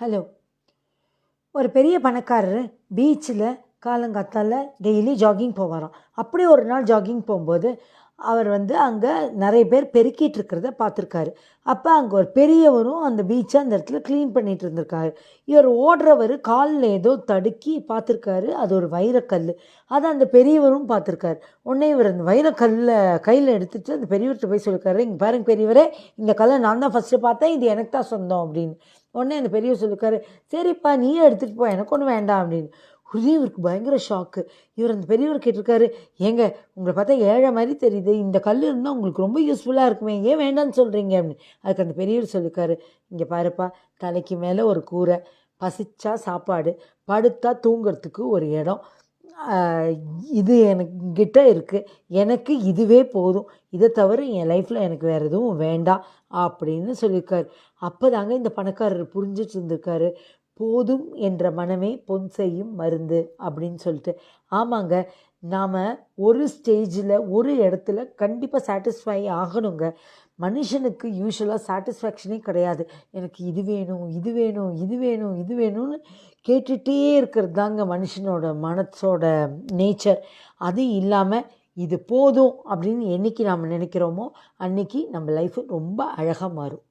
Hello. ஒரு பெரிய பணக்காரர் பீச்சில் காலங்காத்தால டெய்லி ஜாகிங் போவாராம். அப்படி ஒரு நாள் ஜாகிங் போகும்போது அவர் அங்கே நிறைய பேர் பெருக்கிட்டு இருக்கிறத பார்த்துருக்காரு. அப்போ அங்கே ஒரு பெரியவரும் அந்த பீச்சை அந்த இடத்துல க்ளீன் பண்ணிட்டு இருந்திருக்காரு. இவர் ஓடுறவர் காலில் ஏதோ தடுக்கி பார்த்துருக்காரு. அது ஒரு வைரக்கல். அதை அந்த பெரியவரும் பார்த்துருக்காரு. உடனே இவர் அந்த வைரக்கல்லை கையில் எடுத்துகிட்டு அந்த பெரியவர்கிட்ட போய் சொல்லியிருக்காரு, இங்கே பாருங்க பெரியவரே, இந்த கல்லை நான் தான் ஃபஸ்ட்டு பார்த்தேன், இது எனக்கு தான் சொந்தம் அப்படின்னு. உடனே அந்த பெரியவர் சொல்லியிருக்காரு, சரிப்பா நீயே எடுத்துகிட்டு போ, எனக்கு ஒன்றும் வேண்டாம் அப்படின்னு. உடனே இவருக்கு பயங்கர ஷாக்கு. இவர் அந்த பெரியவர் கேட்டிருக்காரு, ஏங்க உங்களை பார்த்தா ஏழை மாதிரி தெரியுது, இந்த கல் இருந்தால் உங்களுக்கு ரொம்ப யூஸ்ஃபுல்லாக இருக்குமே, ஏன் வேண்டாம்னு சொல்கிறீங்க அப்படின்னு. அதுக்கு அந்த பெரியவர் சொல்லியிருக்காரு, இங்கே பாருப்பா, தலைக்கு மேலே ஒரு கூரை, பசிச்சா சாப்பாடு, படுத்தா தூங்கிறதுக்கு ஒரு இடம், இது எனக்கிட்ட இருக்குது, எனக்கு இதுவே போதும், இதை தவிர என் லைஃப்பில் எனக்கு வேறு எதுவும் வேண்டாம் அப்படின்னு சொல்லியிருக்காரு. அப்போ தாங்க இந்த பணக்காரர் புரிஞ்சிட்டு இருந்திருக்காரு, போதும் என்ற மனமே பொன் செய்யும் மருந்து அப்படின்னு சொல்லிட்டு. ஆமாங்க, நாம் ஒரு ஸ்டேஜில் ஒரு இடத்துல கண்டிப்பாக சாட்டிஸ்ஃபை ஆகணுங்க. மனுஷனுக்கு யூஸ்வலாக சாட்டிஸ்ஃபேக்ஷனே கிடையாது. எனக்கு இது வேணும், இது வேணும், இது வேணும், இது வேணும்னு கேட்டுகிட்டே இருக்கிறது தாங்க மனுஷனோட மனசோட நேச்சர். அது இல்லாமல் இது போதும் அப்படின்னு என்றைக்கு நாம் நினைக்கிறோமோ அன்றைக்கி நம்ம லைஃப் ரொம்ப அழகாக மாறும்.